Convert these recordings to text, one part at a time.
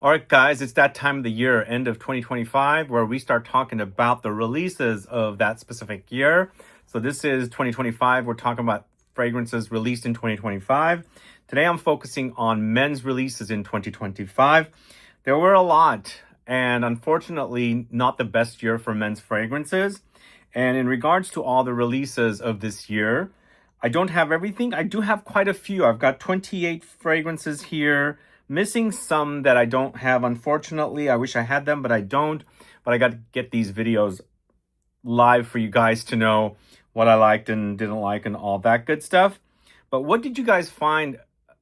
All right, guys, it's that time of the year, end of 2025, where we start talking about the releases of that specific year. So this is 2025. We're talking about fragrances released in 2025. Today, I'm focusing on men's releases in 2025. There were a lot, and unfortunately, not the best year for men's fragrances. And in regards to all the releases of this year, I don't have everything. I do have quite a few. I've got 28 fragrances here. Missing some that I don't have, unfortunately. I wish I had them, but I don't. But I got to get these videos live for you guys to know what I liked and didn't like and all that good stuff. But what did you guys find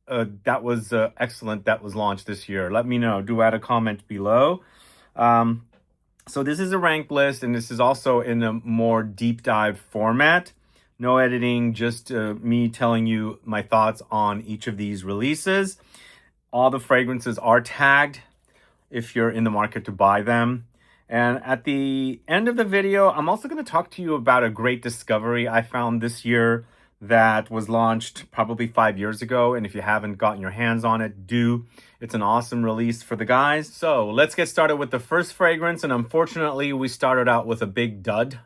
that was excellent that was launched this year? Let me know. Do add a comment below. So this is a ranked list, and this is also in a more deep dive format. No editing, just me telling you my thoughts on each of these releases. All the fragrances are tagged if you're in the market to buy them. And at the end of the video, I'm also going to talk to you about a great discovery I found this year that was launched probably 5 years ago. And if you haven't gotten your hands on it, do. It's an awesome release for the guys. So let's get started with the first fragrance. And unfortunately, we started out with a big dud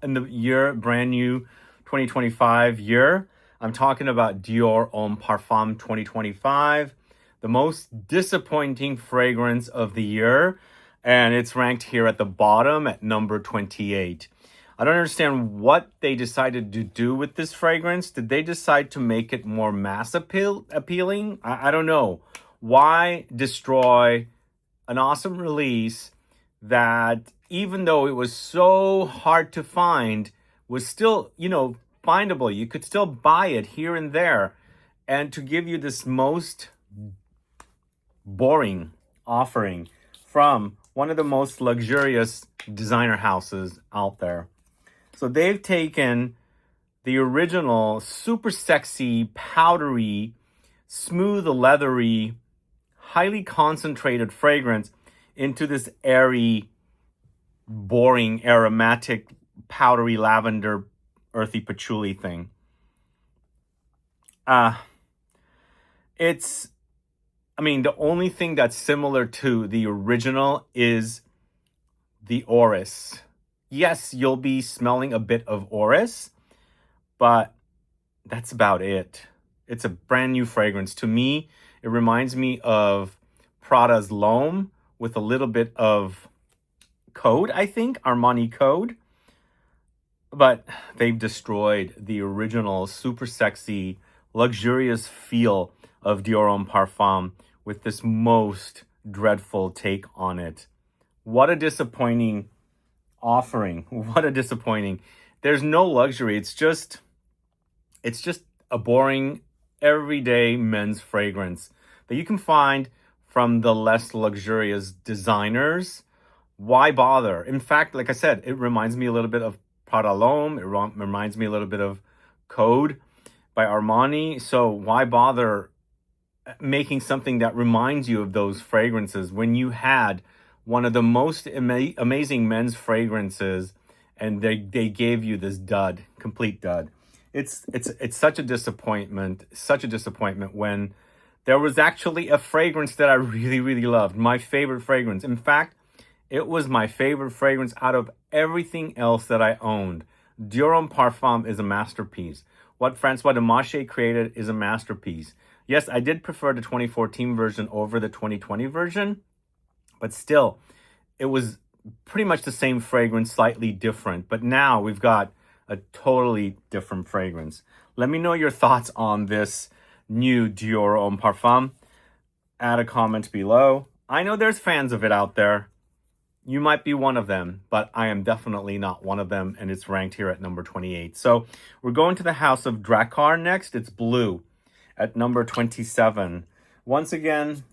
in the year, brand new 2025 year. I'm talking about Dior Homme Parfum 2025. The most disappointing fragrance of the year, and it's ranked here at the bottom at number 28. I don't understand what they decided to do with this fragrance. Did they decide to make it more mass appealing? I don't know. Why destroy an awesome release that, even though it was so hard to find, was still, findable? You could still buy it here and there. And to give you this most boring offering from one of the most luxurious designer houses out there. So they've taken the original super sexy, powdery, smooth, leathery, highly concentrated fragrance into this airy, boring, aromatic, powdery lavender, earthy patchouli thing. The only thing that's similar to the original is the orris. Yes, you'll be smelling a bit of orris, but that's about it. It's a brand new fragrance. To me, it reminds me of Prada's L'Homme with a little bit of Code, I think, Armani Code. But they've destroyed the original super sexy, luxurious feel of Dior Homme Parfum with this most dreadful take on it. What a disappointing offering. What a disappointing. There's no luxury. It's just a boring, everyday men's fragrance that you can find from the less luxurious designers. Why bother? In fact, like I said, it reminds me a little bit of Prada L'Homme. It reminds me a little bit of Code by Armani. So why bother making something that reminds you of those fragrances when you had one of the most amazing men's fragrances and they gave you this dud, complete dud. It's such a disappointment when there was actually a fragrance that I really, really loved. My favorite fragrance. In fact, it was my favorite fragrance out of everything else that I owned. Dior Homme Parfum is a masterpiece. What Francois Demachet created is a masterpiece. Yes, I did prefer the 2014 version over the 2020 version, but still, it was pretty much the same fragrance, slightly different. But now we've got a totally different fragrance. Let me know your thoughts on this new Dior Homme Parfum. Add a comment below. I know there's fans of it out there. You might be one of them, but I am definitely not one of them, and it's ranked here at number 28. So we're going to the house of Drakkar next. It's blue at number 27. Once again,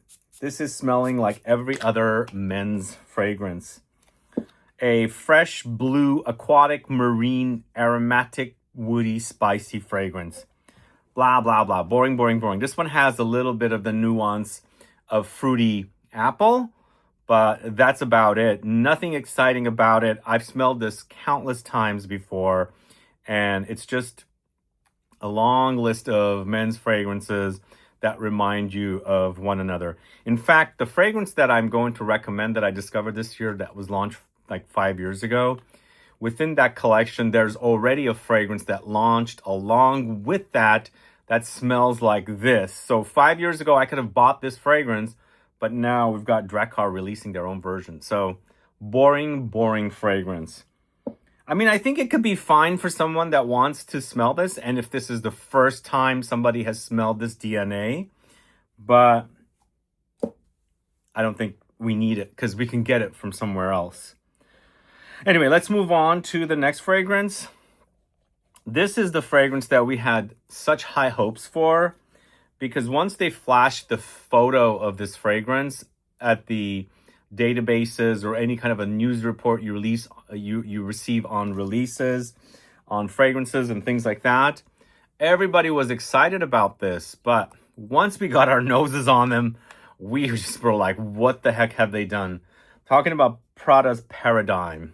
this is smelling like every other men's fragrance. A fresh blue, aquatic, marine, aromatic, woody, spicy fragrance. Blah, blah, blah. Boring, boring, boring. This one has a little bit of the nuance of fruity apple, but that's about it. Nothing exciting about it. I've smelled this countless times before, and it's just a long list of men's fragrances that remind you of one another. In fact, the fragrance that I'm going to recommend that I discovered this year that was launched like 5 years ago, within that collection, there's already a fragrance that launched along with that smells like this. So 5 years ago, I could have bought this fragrance, but now we've got Drakkar releasing their own version. So boring fragrance. I mean, I think it could be fine for someone that wants to smell this, and if this is the first time somebody has smelled this DNA, but I don't think we need it because we can get it from somewhere else. Anyway, let's move on to the next fragrance. This is the fragrance that we had such high hopes for, because once they flashed the photo of this fragrance at the databases or any kind of a news report you receive on releases, on fragrances and things like that, everybody was excited about this. But once we got our noses on them, we just were like, what the heck have they done? Talking about Prada's Paradigm.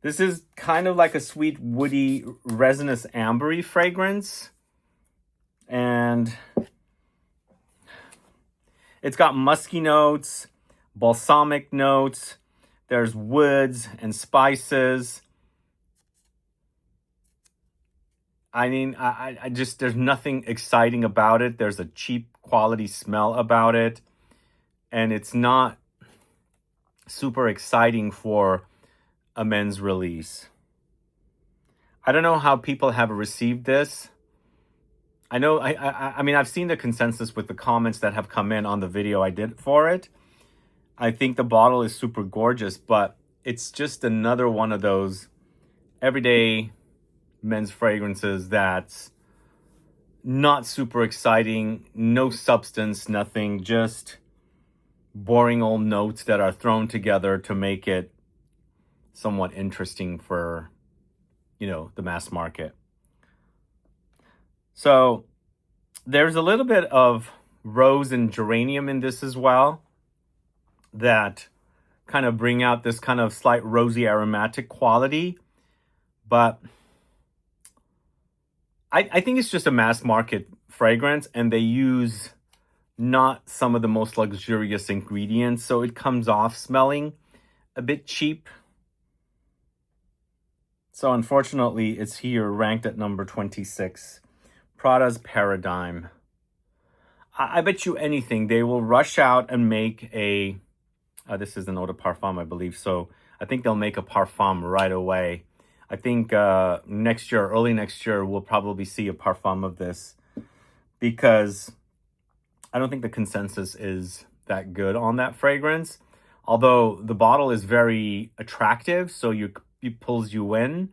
This is kind of like a sweet, woody, resinous, ambery fragrance. And it's got musky notes, balsamic notes. There's woods and spices. I mean, I just, there's nothing exciting about it. There's a cheap quality smell about it. And it's not super exciting for a men's release. I don't know how people have received this. I know, I mean, I've seen the consensus with the comments that have come in on the video I did for it. I think the bottle is super gorgeous, but it's just another one of those everyday men's fragrances that's not super exciting, no substance, nothing, just boring old notes that are thrown together to make it somewhat interesting for, the mass market. So there's a little bit of rose and geranium in this as well that kind of bring out this kind of slight rosy aromatic quality. But I think it's just a mass market fragrance, and they use not some of the most luxurious ingredients, so it comes off smelling a bit cheap. So unfortunately, it's here ranked at number 26. Prada's Paradigm. I bet you anything they will rush out and make a... this is an eau de parfum, I believe. So I think they'll make a parfum right away. I think next year, early next year, we'll probably see a parfum of this, because I don't think the consensus is that good on that fragrance. Although the bottle is very attractive, so it pulls you in.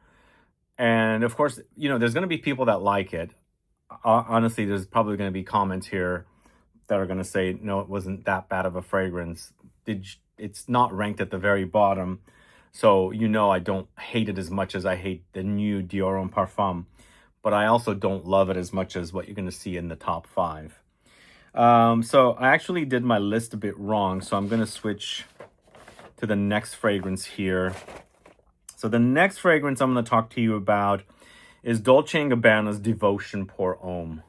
And of course, there's going to be people that like it. Honestly, there's probably going to be comments here that are going to say, no, it wasn't that bad of a fragrance. It's not ranked at the very bottom. So, I don't hate it as much as I hate the new Dior Homme Parfum. But I also don't love it as much as what you're going to see in the top 5. So I actually did my list a bit wrong. So I'm going to switch to the next fragrance here. So the next fragrance I'm going to talk to you about is Dolce & Gabbana's Devotion Pour Homme.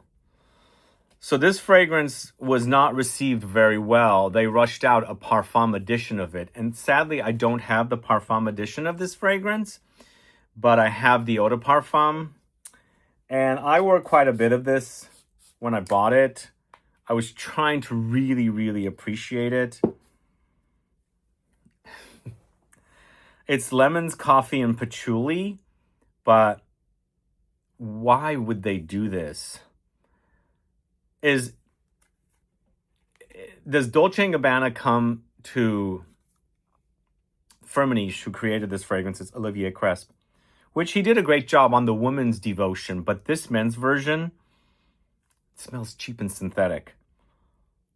So this fragrance was not received very well. They rushed out a parfum edition of it. And sadly, I don't have the parfum edition of this fragrance, but I have the eau de parfum. And I wore quite a bit of this when I bought it. I was trying to really, really appreciate it. It's lemons, coffee, and patchouli, but why would they do this? Does Dolce & Gabbana come to Firmenich, who created this fragrance? It's Olivier Cresp, which he did a great job on the women's Devotion, but this men's version smells cheap and synthetic.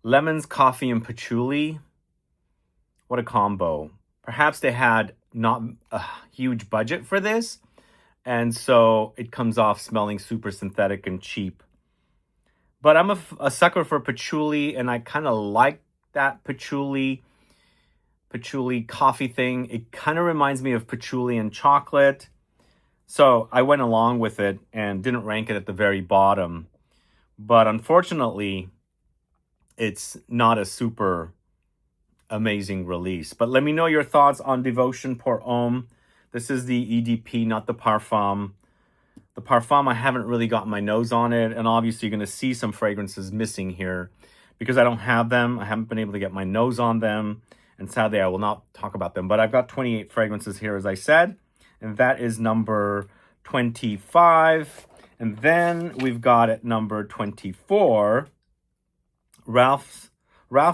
Lemons, coffee, and patchouli. What a combo. Perhaps they had not a huge budget for this, and so it comes off smelling super synthetic and cheap. But I'm a sucker for patchouli, and I kind of like that patchouli coffee thing. It kind of reminds me of patchouli and chocolate. So I went along with it and didn't rank it at the very bottom. But unfortunately, it's not a super amazing release. But let me know your thoughts on Devotion pour Homme. This is the EDP, not the Parfum. The Parfum, I haven't really got my nose on it, and obviously you're going to see some fragrances missing here because I don't have them. I haven't been able to get my nose on them, and sadly I will not talk about them. But I've got 28 fragrances here, as I said, and that is number 25. And then we've got at number 24, Ralph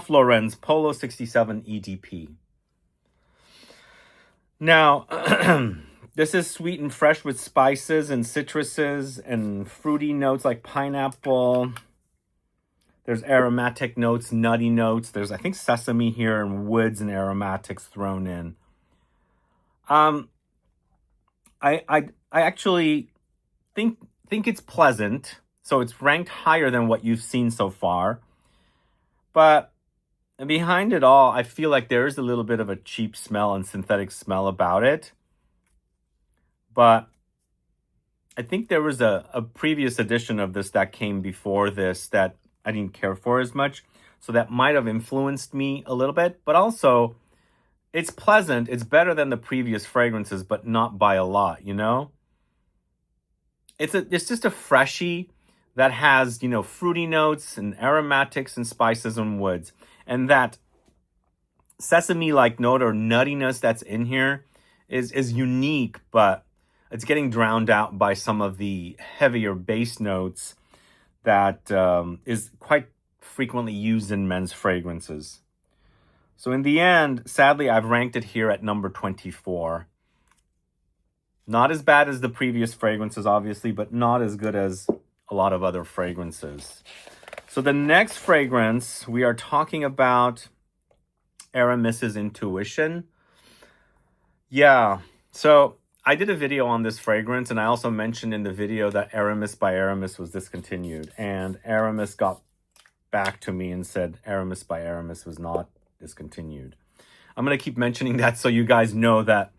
Lauren's Polo 67 EDP. Now, this is sweet and fresh with spices and citruses and fruity notes like pineapple. There's aromatic notes, nutty notes. There's, I think, sesame here and woods and aromatics thrown in. I actually think it's pleasant. So it's ranked higher than what you've seen so far. But behind it all, I feel like there is a little bit of a cheap smell and synthetic smell about it. But I think there was a previous edition of this that came before this that I didn't care for as much. So that might have influenced me a little bit. But also, it's pleasant. It's better than the previous fragrances, but not by a lot, you know? It's just a freshie that has, you know, fruity notes and aromatics and spices and woods. And that sesame-like note or nuttiness that's in here is unique, but it's getting drowned out by some of the heavier base notes that is quite frequently used in men's fragrances. So in the end, sadly, I've ranked it here at number 24. Not as bad as the previous fragrances, obviously, but not as good as a lot of other fragrances. So the next fragrance, we are talking about Aramis's Intuition. Yeah, so I did a video on this fragrance, and I also mentioned in the video that Aramis by Aramis was discontinued. And Aramis got back to me and said Aramis by Aramis was not discontinued. I'm going to keep mentioning that so you guys know that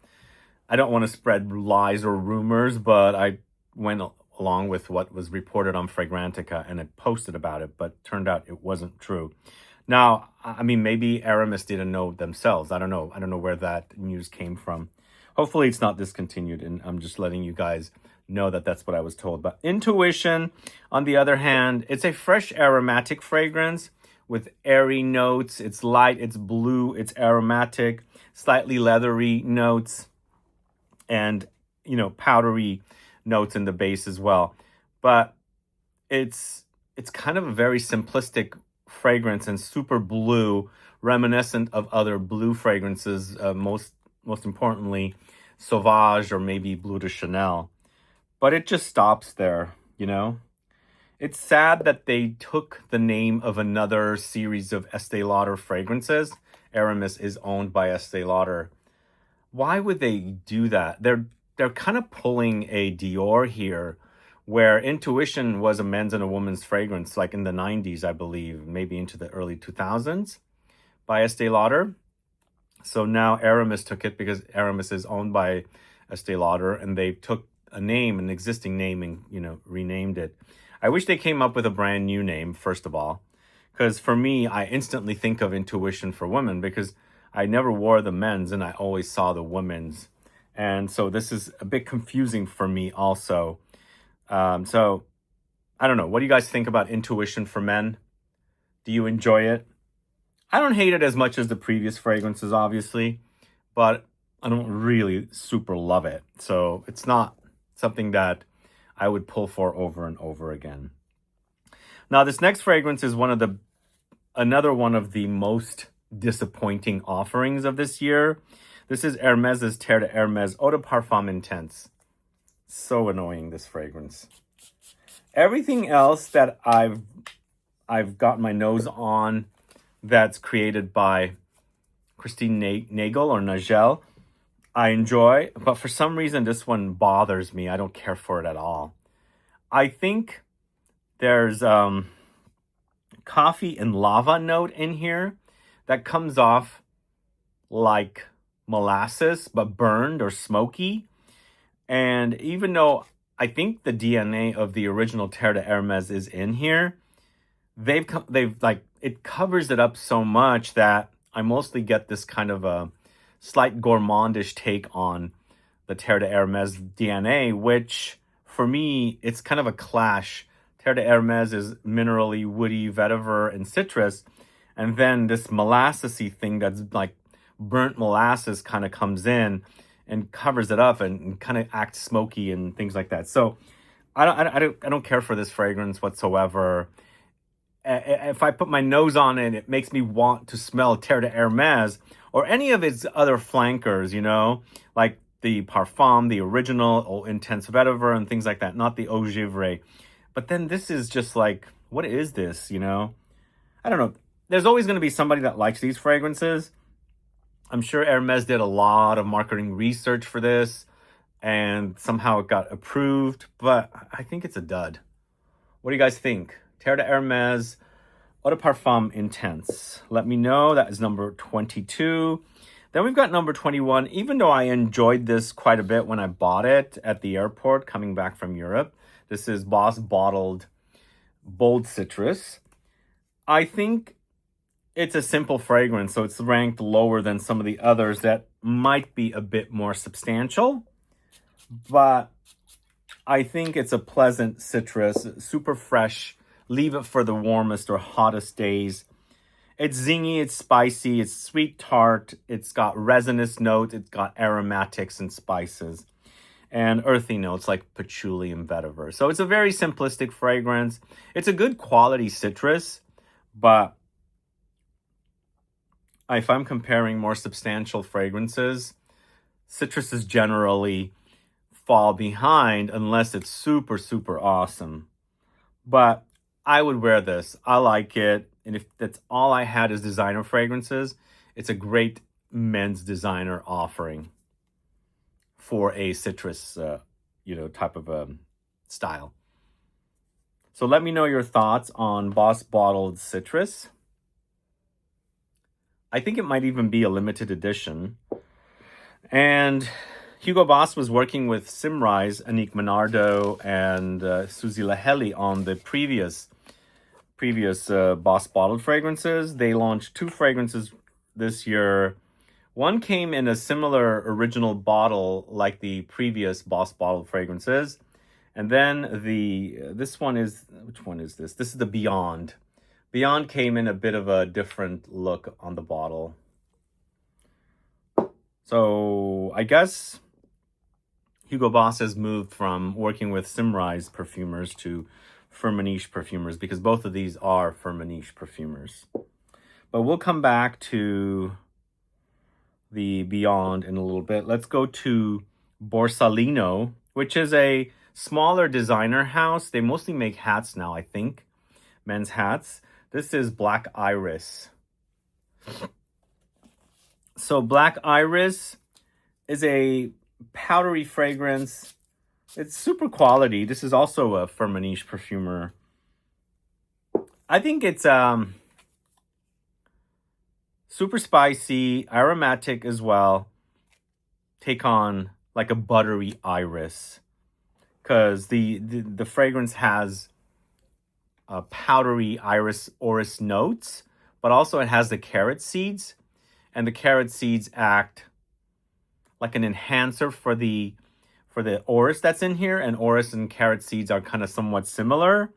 I don't want to spread lies or rumors, but I went along with what was reported on Fragrantica and I posted about it, but turned out it wasn't true. Now, I mean, maybe Aramis didn't know themselves. I don't know. I don't know where that news came from. Hopefully it's not discontinued, and I'm just letting you guys know that that's what I was told. But Intuition, on the other hand, it's a fresh aromatic fragrance with airy notes. It's light, it's blue, it's aromatic, slightly leathery notes, and, you know, powdery notes in the base as well. But it's kind of a very simplistic fragrance and super blue, reminiscent of other blue fragrances, most importantly, Sauvage or maybe Bleu de Chanel. But it just stops there, you know? It's sad that they took the name of another series of Estee Lauder fragrances. Aramis is owned by Estee Lauder. Why would they do that? They're kind of pulling a Dior here, where Intuition was a men's and a woman's fragrance, like in the 90s, I believe, maybe into the early 2000s, by Estee Lauder. So now Aramis took it because Aramis is owned by Estee Lauder, and they took a name, an existing name, and, you know, renamed it. I wish they came up with a brand new name, first of all, because for me, I instantly think of Intuition for women because I never wore the men's and I always saw the women's. And so this is a bit confusing for me also. So I don't know. What do you guys think about Intuition for men? Do you enjoy it? I don't hate it as much as the previous fragrances, obviously, but I don't really super love it. So it's not something that I would pull for over and over again. Now, this next fragrance is another one of the most disappointing offerings of this year. This is Hermès's Terre de Hermès Eau de Parfum Intense. So annoying, this fragrance. Everything else that I've got my nose on that's created by Christine Nagel or Nagel, I enjoy, but for some reason this one bothers me. I don't care for it at all. I think there's coffee and lava note in here that comes off like molasses, but burned or smoky. And even though I think the DNA of the original Terre de Hermès is in here, they've like it covers it up so much that I mostly get this kind of a slight gourmandish take on the Terre de Hermes DNA, which for me, it's kind of a clash. Terre de Hermes is minerally, woody, vetiver, and citrus. And then this molassesy thing that's like burnt molasses kind of comes in and covers it up and kind of acts smoky and things like that. So I don't care for this fragrance whatsoever. If I put my nose on it, it makes me want to smell Terre de Hermes or any of its other flankers, you know, like the Parfum, the original, Eau Intense Vetiver, and things like that, not the Eau Givre. But then this is just like, what is this, you know? I don't know. There's always going to be somebody that likes these fragrances. I'm sure Hermes did a lot of marketing research for this, and somehow it got approved, but I think it's a dud. What do you guys think? Terre de Hermes Eau de Parfum Intense. Let me know. That is number 22. Then we've got number 21. Even though I enjoyed this quite a bit when I bought it at the airport coming back from Europe, this is Boss Bottled Bold Citrus. I think it's a simple fragrance, so it's ranked lower than some of the others that might be a bit more substantial. But I think it's a pleasant citrus, super fresh. Leave it for the warmest or hottest days. It's zingy, it's spicy, it's sweet tart, it's got resinous notes, it's got aromatics and spices, and earthy notes like patchouli and vetiver. So it's a very simplistic fragrance. It's a good quality citrus, but if I'm comparing more substantial fragrances, citruses generally fall behind unless it's super, super awesome. But I would wear this. I like it. And if that's all I had is designer fragrances, it's a great men's designer offering for a citrus, type of style. So let me know your thoughts on Boss Bottled Citrus. I think it might even be a limited edition. And Hugo Boss was working with Simrise, Annick Menardo, and Suzy Laheli on the previous Boss Bottled fragrances. They launched 2 fragrances this year. One came in a similar original bottle like the previous Boss Bottled fragrances. And then which one is this? This is the Beyond. Beyond came in a bit of a different look on the bottle. So I guess Hugo Boss has moved from working with Simrise perfumers to Firmenich perfumers, because both of these are Firmenich perfumers. But we'll come back to the Beyond in a little bit. Let's go to Borsalino, which is a smaller designer house. They mostly make hats now, I think. Men's hats. This is Black Iris. So Black Iris is a powdery fragrance. It's super quality. This is also a Firmenich perfumer. I think it's super spicy, aromatic as well. Take on like a buttery iris, because the fragrance has powdery orris notes, but also it has the carrot seeds, and the carrot seeds act like an enhancer for the orris that's in here, and orris and carrot seeds are kind of somewhat similar.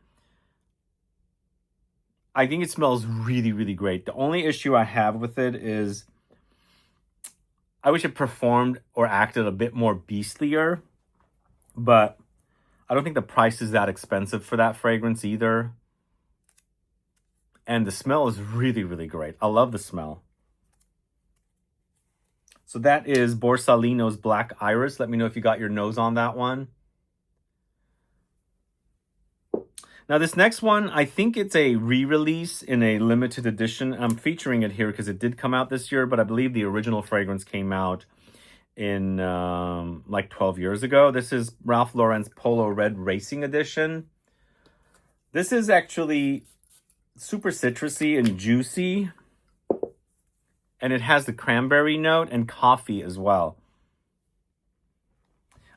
I think it smells really, really great. The only issue I have with it is I wish it performed or acted a bit more beastlier, but I don't think the price is that expensive for that fragrance either. And the smell is really, really great. I love the smell. So that is Borsalino's Black Iris. Let me know if you got your nose on that one. Now this next one, I think it's a re-release in a limited edition. I'm featuring it here because it did come out this year, but I believe the original fragrance came out in like 12 years ago. This is Ralph Lauren's Polo Red Racing Edition. This is actually super citrusy and juicy. And it has the cranberry note and coffee as well.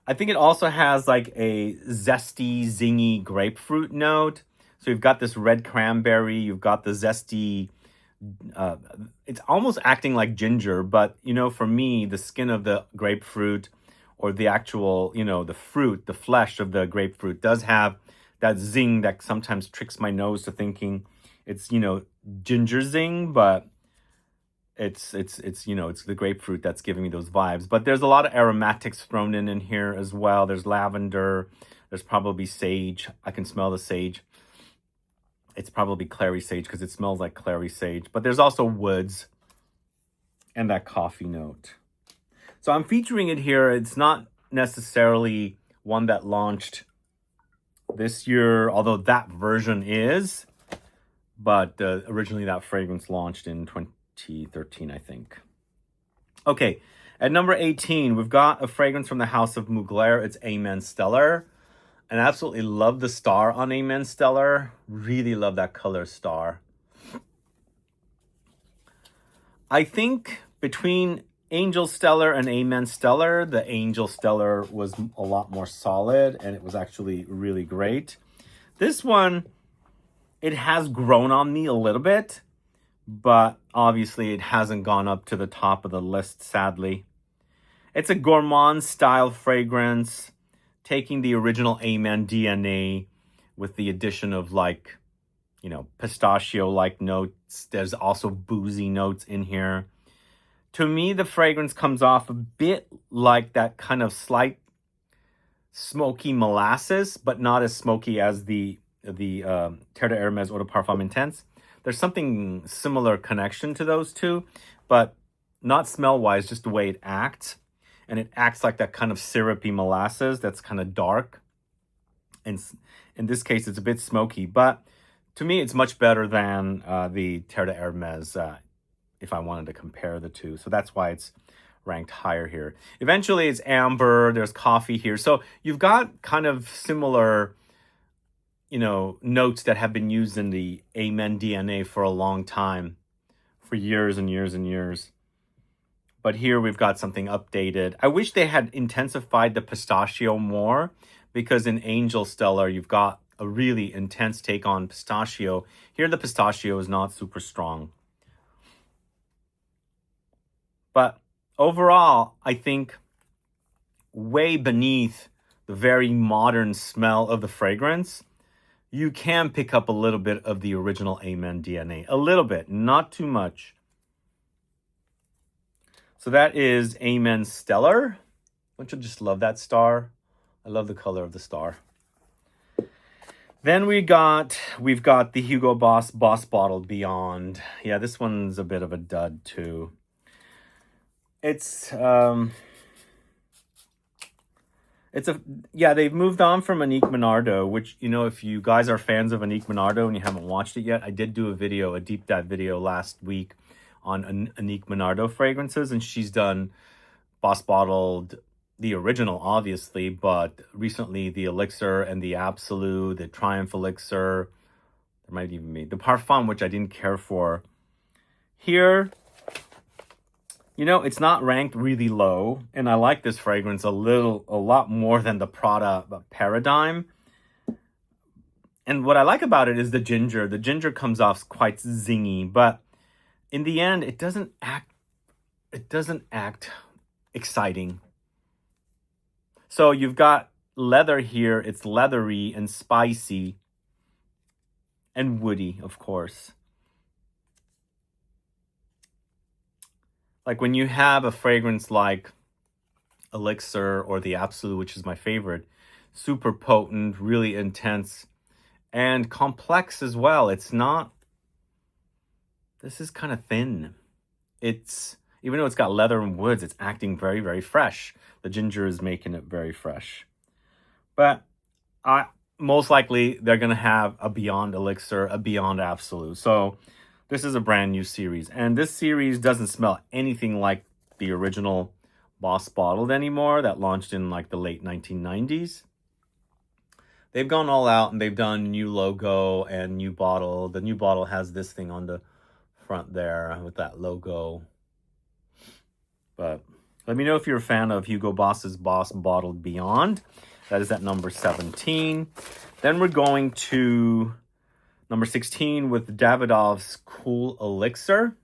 I think it also has like a zesty, zingy grapefruit note. So you've got this red cranberry, you've got the zesty, it's almost acting like ginger, but, you know, for me, the skin of the grapefruit or the actual, you know, the fruit, the flesh of the grapefruit does have that zing that sometimes tricks my nose to thinking it's, you know, ginger zing, but it's you know, it's the grapefruit that's giving me those vibes. But there's a lot of aromatics thrown in here as well. There's lavender, there's probably sage. I can smell the sage. It's probably clary sage because it smells like clary sage. But there's also woods and that coffee note. So I'm featuring it here. It's not necessarily one that launched this year, although that version is. But originally that fragrance launched in 2013, I think. Okay, at number 18, we've got a fragrance from the House of Mugler. It's Amen Stellar. And I absolutely love the star on Amen Stellar. Really love that color star. I think between Angel Stellar and Amen Stellar, the Angel Stellar was a lot more solid and it was actually really great. This one, it has grown on me a little bit, but obviously it hasn't gone up to the top of the list, sadly. It's a gourmand style fragrance, taking the original Amen DNA with the addition of, like, you know, pistachio-like notes. There's also boozy notes in here. To me, the fragrance comes off a bit like that kind of slight smoky molasses, but not as smoky as the Terre de Hermes Eau de Parfum Intense. There's something similar connection to those two, but not smell-wise, just the way it acts. And it acts like that kind of syrupy molasses that's kind of dark. And in this case, it's a bit smoky. But to me, it's much better than the Terre de Hermes if I wanted to compare the two. So that's why it's ranked higher here. Eventually, it's amber. There's coffee here. So you've got kind of similar, you know, notes that have been used in the Amen DNA for a long time, for years and years and years. But here we've got something updated. I wish they had intensified the pistachio more, because in Angel Stellar, you've got a really intense take on pistachio. Here, the pistachio is not super strong. But overall, I think way beneath the very modern smell of the fragrance, you can pick up a little bit of the original Amen DNA. A little bit, not too much. So that is Amen Stellar. Don't you just love that star? I love the color of the star. Then we've got the Hugo Boss Bottle Beyond. Yeah, this one's a bit of a dud too. It's they've moved on from Anique Minardo, which, you know, if you guys are fans of Anique Minardo and you haven't watched it yet, I did do a deep dive video last week on Anique Minardo fragrances, and she's done Boss Bottled, the original, obviously, but recently the Elixir and the Absolute, the Triumph Elixir, there might even be the Parfum, which I didn't care for. Here, you know, it's not ranked really low, and I like this fragrance a lot more than the Prada Paradigm. And what I like about it is the ginger. The ginger comes off quite zingy, but in the end, it doesn't act exciting. So you've got leather here. It's leathery and spicy and woody, of course. Like when you have a fragrance like Elixir or the Absolute, which is my favorite, super potent, really intense, and complex as well. It's not, this is kind of thin. It's, even though it's got leather and woods, it's acting very, very fresh. The ginger is making it very fresh. But most likely they're going to have a Beyond Elixir, a Beyond Absolute. So this is a brand new series. And this series doesn't smell anything like the original Boss Bottled anymore that launched in like the late 1990s. They've gone all out and they've done new logo and new bottle. The new bottle has this thing on the front there with that logo. But let me know if you're a fan of Hugo Boss's Boss Bottled Beyond. That is at number 17. Then we're going to Number 16 with Davidoff's Cool Elixir.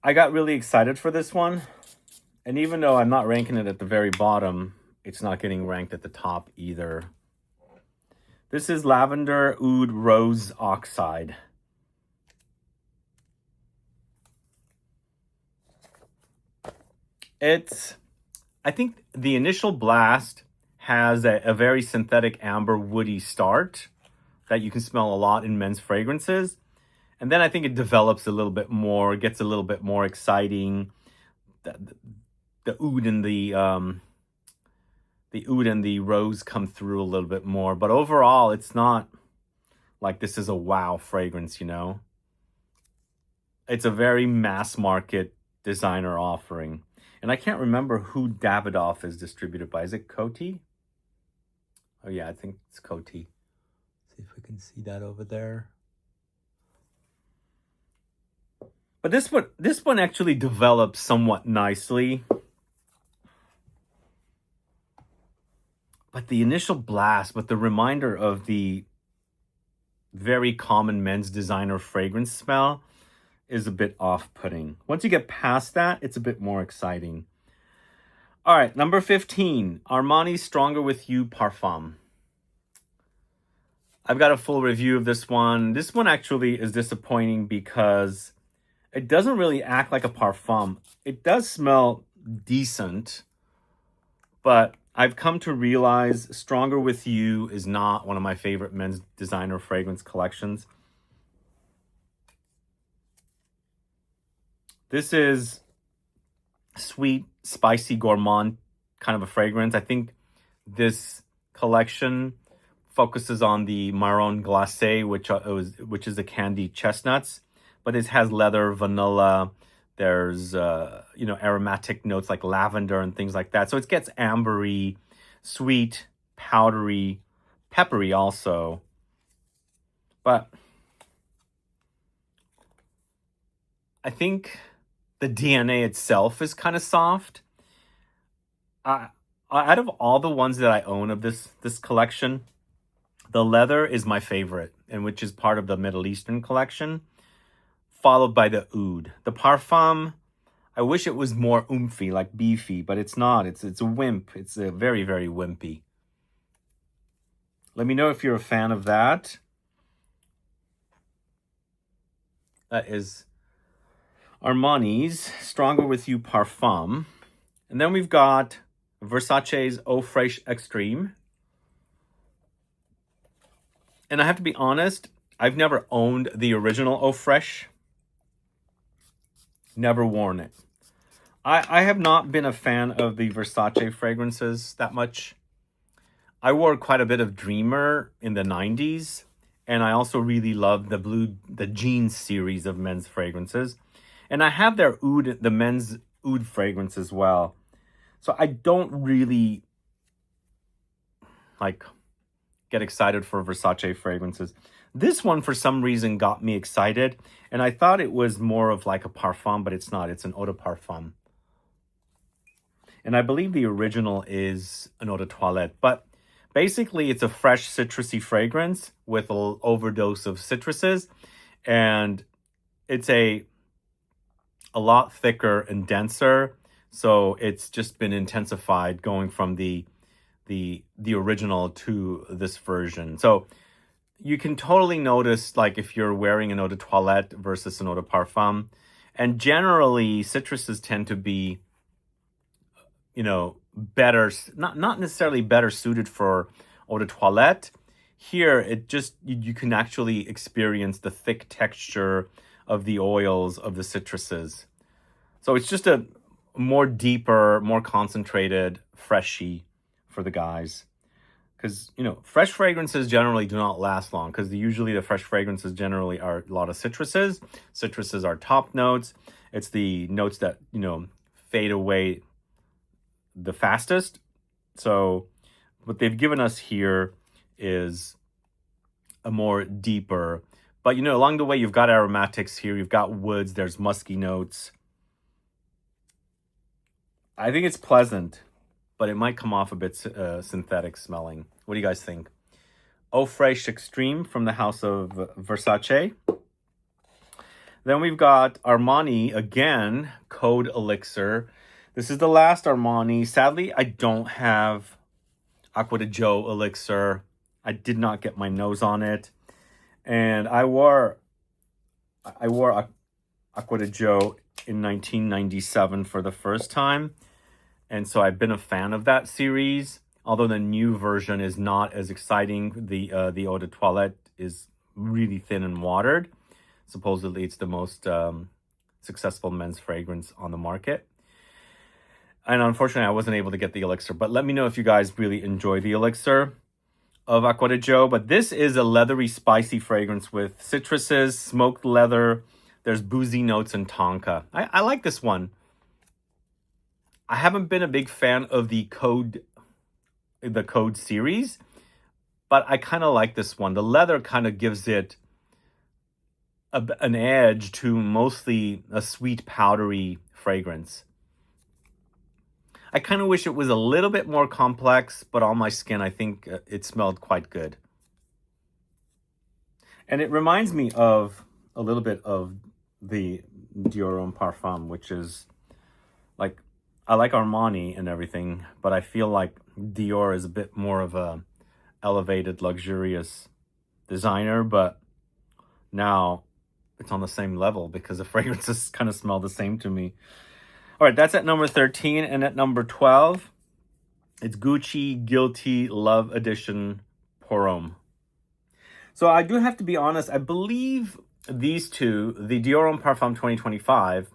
I got really excited for this one. And even though I'm not ranking it at the very bottom, it's not getting ranked at the top either. This is Lavender Oud Rose Oxide. I think the initial blast has a very synthetic amber woody start that you can smell a lot in men's fragrances. And then I think it develops a little bit more, gets a little bit more exciting. The oud and the oud and the rose come through a little bit more. But overall, it's not like this is a wow fragrance, you know? It's a very mass market designer offering. And I can't remember who Davidoff is distributed by. Is it Coty? Oh yeah, I think it's Coty. See if we can see that over there. But this one actually develops somewhat nicely. But the initial blast, but the reminder of the very common men's designer fragrance smell is a bit off-putting. Once you get past that, it's a bit more exciting. All right, number 15, Armani's Stronger With You Parfum. I've got a full review of this one. This one actually is disappointing because it doesn't really act like a parfum. It does smell decent, but I've come to realize Stronger With You is not one of my favorite men's designer fragrance collections. This is sweet, spicy, gourmand kind of a fragrance. I think this collection focuses on the marron glacé, which is the candied chestnuts, but it has leather, vanilla. There's aromatic notes like lavender and things like that. So it gets ambery, sweet, powdery, peppery also. But I think the DNA itself is kind of soft. Out of all the ones that I own of this collection, the leather is my favorite, and which is part of the Middle Eastern collection, followed by the oud. The parfum, I wish it was more oomphy, like beefy, but it's not. It's a wimp. It's a very, very wimpy. Let me know if you're a fan of that. That is Armani's Stronger With You Parfum. And then we've got Versace's Eau Fraiche Extreme. And I have to be honest, I've never owned the original Eau Fraiche. Never worn it. I have not been a fan of the Versace fragrances that much. I wore quite a bit of Dreamer in the 90s. And I also really love the Jeans series of men's fragrances. And I have their oud, the men's oud fragrance as well. So I don't really get excited for Versace fragrances. This one, for some reason, got me excited. And I thought it was more of like a parfum, but it's not. It's an eau de parfum. And I believe the original is an eau de toilette. But basically, it's a fresh citrusy fragrance with an overdose of citruses. And it's a lot thicker and denser. So it's just been intensified going from the original to this version. So you can totally notice, like, if you're wearing an eau de toilette versus an eau de parfum. And generally, citruses tend to be, better, not necessarily better suited for eau de toilette. Here, it just, you can actually experience the thick texture of the oils of the citruses. So it's just a more deeper, more concentrated, freshy for the guys. Because, fresh fragrances generally do not last long, because usually the fresh fragrances generally are a lot of citruses. Citruses are top notes. It's the notes that, fade away the fastest. So what they've given us here is a more deeper, but, along the way, you've got aromatics here. You've got woods. There's musky notes. I think it's pleasant, but it might come off a bit synthetic smelling. What do you guys think? Eau Fraiche Extreme from the house of Versace. Then we've got Armani, again, Code Elixir. This is the last Armani. Sadly, I don't have Acqua di Gio Elixir. I did not get my nose on it. And I wore Acqua di Gio in 1997 for the first time. And so I've been a fan of that series. Although the new version is not as exciting. The Eau de Toilette is really thin and watered. Supposedly, it's the most successful men's fragrance on the market. And unfortunately, I wasn't able to get the Elixir. But let me know if you guys really enjoy the Elixir of Acqua di Gio. But this is a leathery, spicy fragrance with citruses, smoked leather. There's boozy notes and tonka. I like this one. I haven't been a big fan of the Code series, but I kind of like this one. The leather kind of gives it an edge to mostly a sweet, powdery fragrance. I kind of wish it was a little bit more complex, but on my skin, I think it smelled quite good. And it reminds me of a little bit of the Dior Homme Parfum, which is like, I like Armani and everything, but I feel like Dior is a bit more of a elevated, luxurious designer, but now it's on the same level because the fragrances kind of smell the same to me. All right, that's at number 13. And at number 12, it's Gucci Guilty Love Edition Pour Homme. So I do have to be honest, I believe these two, the Dior Homme Parfum 2025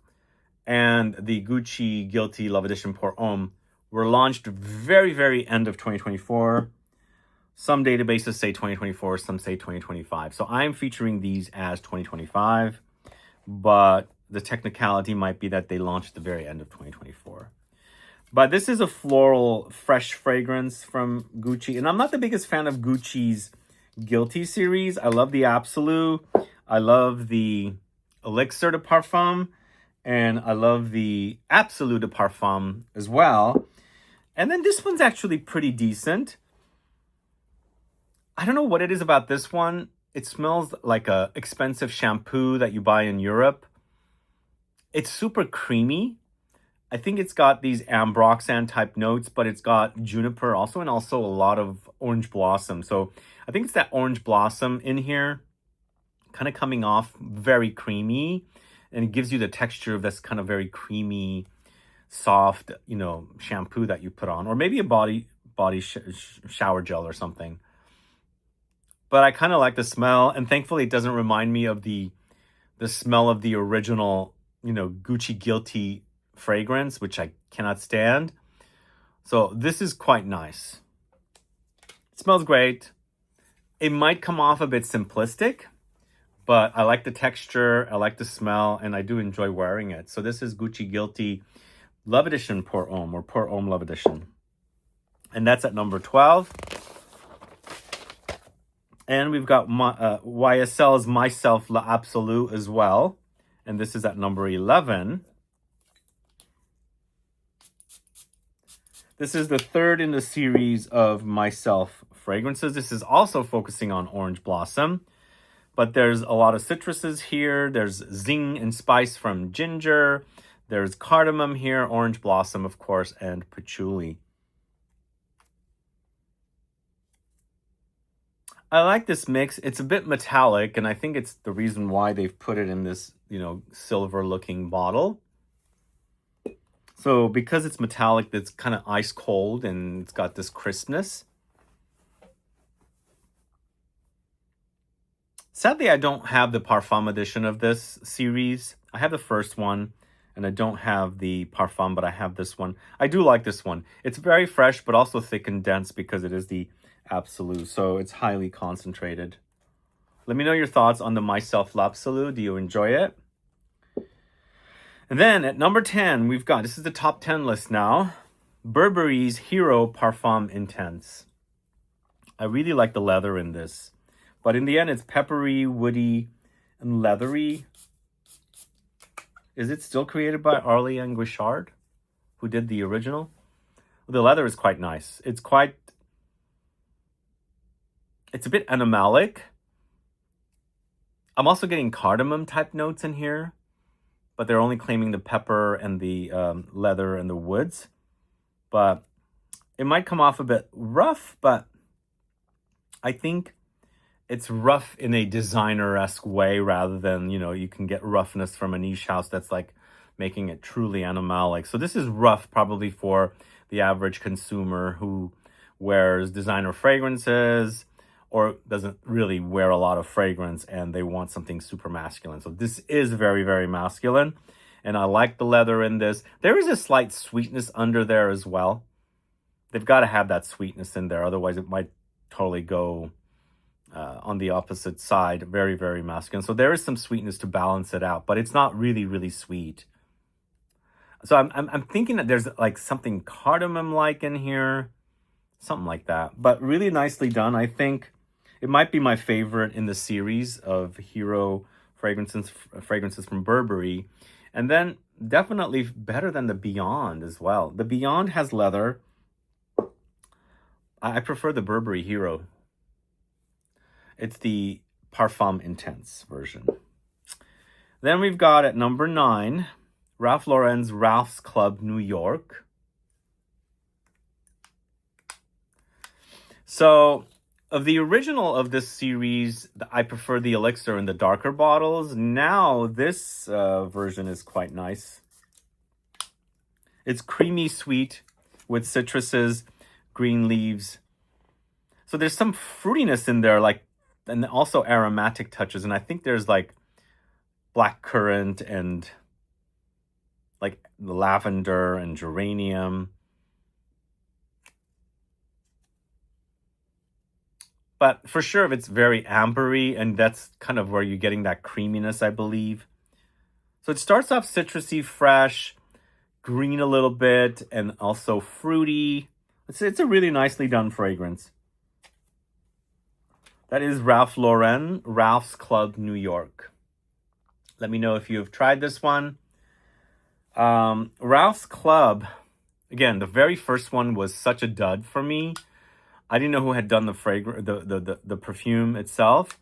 and the Gucci Guilty Love Edition Pour Homme, were launched very, very end of 2024. Some databases say 2024, some say 2025. So I'm featuring these as 2025, but the technicality might be that they launched at the very end of 2024. But this is a floral, fresh fragrance from Gucci. And I'm not the biggest fan of Gucci's Guilty series. I love the Absolute. I love the Elixir de Parfum. And I love the Absolute de Parfum as well. And then this one's actually pretty decent. I don't know what it is about this one. It smells like a expensive shampoo that you buy in Europe. It's super creamy. I think it's got these ambroxan type notes, but it's got juniper also, and also a lot of orange blossom. So I think it's that orange blossom in here, kind of coming off very creamy. And it gives you the texture of this kind of very creamy, soft, shampoo that you put on. Or maybe a body shower gel or something. But I kind of like the smell. And thankfully, it doesn't remind me of the smell of the original, Gucci Guilty fragrance, which I cannot stand. So this is quite nice. It smells great. It might come off a bit simplistic, but I like the texture, I like the smell, and I do enjoy wearing it. So this is Gucci Guilty Love Edition Pour Homme, or Pour Homme Love Edition. And that's at number 12. And we've got YSL's Myself La Absolue as well. And this is at number 11. This is the third in the series of Myself fragrances. This is also focusing on orange blossom. But there's a lot of citruses here. There's zing and spice from ginger. There's cardamom here, orange blossom, of course, and patchouli. I like this mix. It's a bit metallic, and I think it's the reason why they've put it in this, silver-looking bottle. So because it's metallic, it's kind of ice cold, and it's got this crispness. Sadly, I don't have the Parfum edition of this series. I have the first one, and I don't have the Parfum, but I have this one. I do like this one. It's very fresh, but also thick and dense because it is the Absolute, so it's highly concentrated. Let me know your thoughts on the Myself L'Absolu. Do you enjoy it? And then at number 10, we've got, this is the top 10 list now, Burberry's Hero Parfum Intense. I really like the leather in this, but in the end, it's peppery, woody, and leathery. Is it still created by Arlie and Guichard, who did the original? The leather is quite nice. It's a bit animalic. I'm also getting cardamom type notes in here, but they're only claiming the pepper and the leather and the woods. But it might come off a bit rough, but I think it's rough in a designer-esque way rather than, you can get roughness from a niche house that's like making it truly animalic. So this is rough probably for the average consumer who wears designer fragrances or doesn't really wear a lot of fragrance and they want something super masculine. So this is very, very masculine. And I like the leather in this. There is a slight sweetness under there as well. They've got to have that sweetness in there. Otherwise, it might totally go on the opposite side. Very, very masculine. So there is some sweetness to balance it out. But it's not really, really sweet. So I'm thinking that there's like something cardamom-like in here. Something like that. But really nicely done. I think it might be my favorite in the series of hero fragrances from Burberry. And then definitely better than the Beyond as well. The Beyond has leather. I prefer the Burberry Hero. It's the Parfum Intense version. Then we've got at number 9, Ralph Lauren's Ralph's Club New York. So, of the original of this series, I prefer the Elixir in the darker bottles. Now, this version is quite nice. It's creamy sweet with citruses, green leaves. So there's some fruitiness in there, and also aromatic touches. And I think there's like black currant and like lavender and geranium. But for sure, it's very ambery, and that's kind of where you're getting that creaminess, I believe. So it starts off citrusy, fresh, green a little bit, and also fruity. It's a really nicely done fragrance. That is Ralph Lauren, Ralph's Club New York. Let me know if you have tried this one. Ralph's Club, again, the very first one was such a dud for me. I didn't know who had done the perfume itself.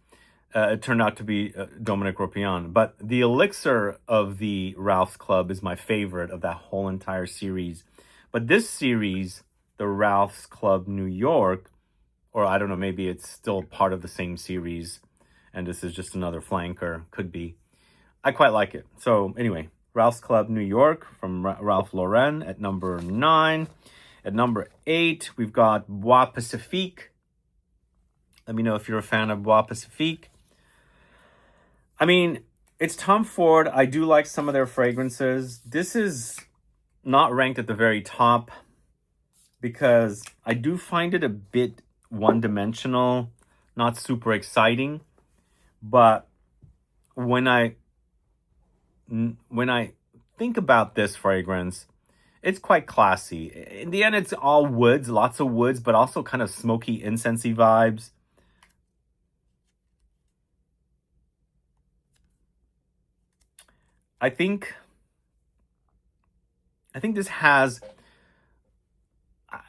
It turned out to be Dominique Ropion. But the elixir of the Ralph's Club is my favorite of that whole entire series. But this series, the Ralph's Club New York, or I don't know, maybe it's still part of the same series, and this is just another flanker. Could be. I quite like it. So anyway, Ralph's Club New York from Ralph Lauren at number 9. At number 8, we've got Bois Pacifique. Let me know if you're a fan of Bois Pacifique. I mean, it's Tom Ford. I do like some of their fragrances. This is not ranked at the very top because I do find it a bit one-dimensional, not super exciting. But when I think about this fragrance, it's quite classy. In the end, it's all woods, lots of woods, but also kind of smoky, incensey vibes. I think this has...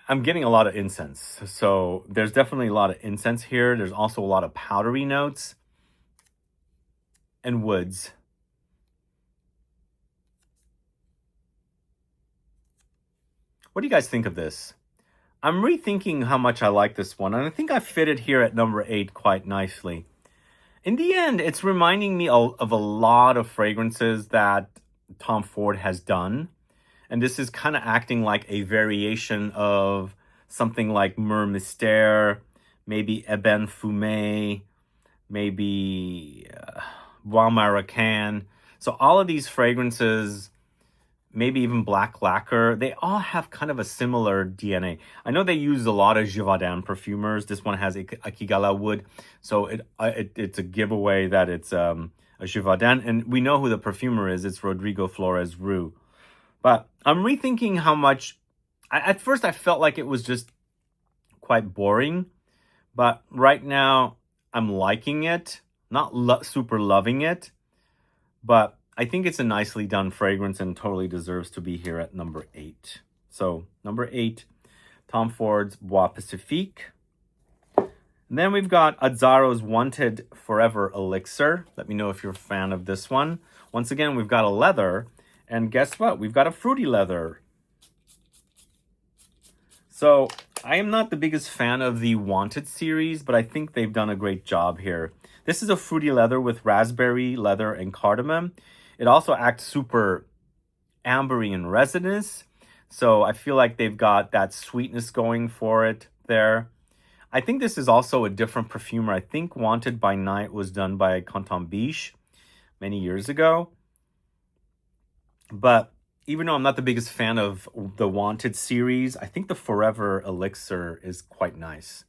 I'm getting a lot of incense. So there's definitely a lot of incense here. There's also a lot of powdery notes and woods. What do you guys think of this? I'm rethinking how much I like this one, and I think I fit it here at number 8 quite nicely. In the end, it's reminding me of a lot of fragrances that Tom Ford has done. And this is kind of acting like a variation of something like Mur Mystère, maybe Ebene Fumé, maybe Bois Marocain. So all of these fragrances, maybe even Black Lacquer, they all have kind of a similar DNA. I know they use a lot of Givaudan perfumers. This one has a Kigala wood, so it's a giveaway that it's a Givaudan. And we know who the perfumer is. It's Rodrigo Flores Roux. But I'm rethinking how much... At first, I felt like it was just quite boring. But right now, I'm liking it. Not super loving it. But I think it's a nicely done fragrance and totally deserves to be here at number 8. So, number 8, Tom Ford's Bois Pacifique. And then we've got Azzaro's Wanted Forever Elixir. Let me know if you're a fan of this one. Once again, we've got a leather. And guess what? We've got a fruity leather. So I am not the biggest fan of the Wanted series, but I think they've done a great job here. This is a fruity leather with raspberry, leather, and cardamom. It also acts super ambery and resinous. So I feel like they've got that sweetness going for it there. I think this is also a different perfumer. I think Wanted by Night was done by Canton Biche many years ago. But even though I'm not the biggest fan of the Wanted series, I think the Forever Elixir is quite nice.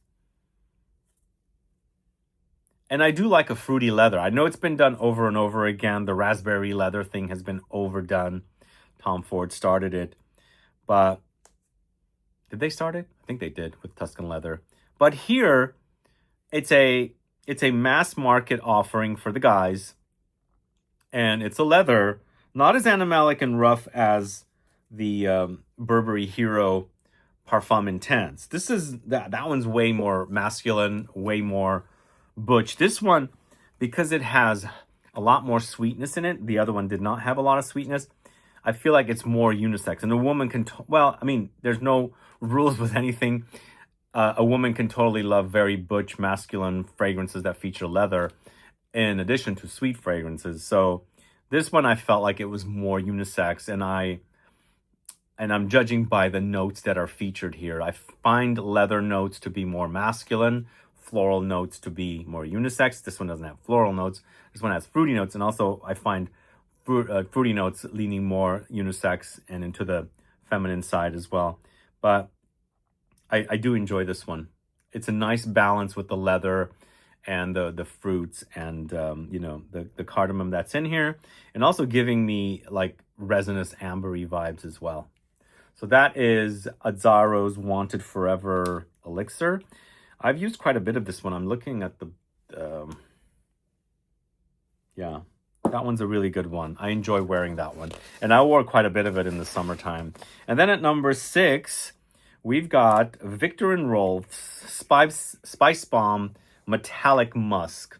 And I do like a fruity leather. I know it's been done over and over again. The raspberry leather thing has been overdone. Tom Ford started it. But did they start it? I think they did with Tuscan leather. But here, it's a mass market offering for the guys. And it's a leather, not as animalic and rough as the Burberry Hero Parfum Intense. This is, that one's way more masculine, way more butch. This one, because it has a lot more sweetness in it, the other one did not have a lot of sweetness. I feel like it's more unisex. And a woman can, well, I mean, there's no rules with anything. A woman can totally love very butch, masculine fragrances that feature leather in addition to sweet fragrances. So this one, I felt like it was more unisex, and I'm judging by the notes that are featured here. I find leather notes to be more masculine, floral notes to be more unisex. This one doesn't have floral notes. This one has fruity notes, and also I find fruity notes leaning more unisex and into the feminine side as well. But I do enjoy this one. It's a nice balance with the leather and the fruits and the cardamom that's in here, and also giving me like resinous ambery vibes as well. So that is Azzaro's Wanted Forever Elixir. I've used quite a bit of this one. I'm looking at the yeah, that one's a really good one. I enjoy wearing that one, and I wore quite a bit of it in the summertime. And then at number 6, we've got Viktor and Rolf's Spice Bomb Metallic Musk.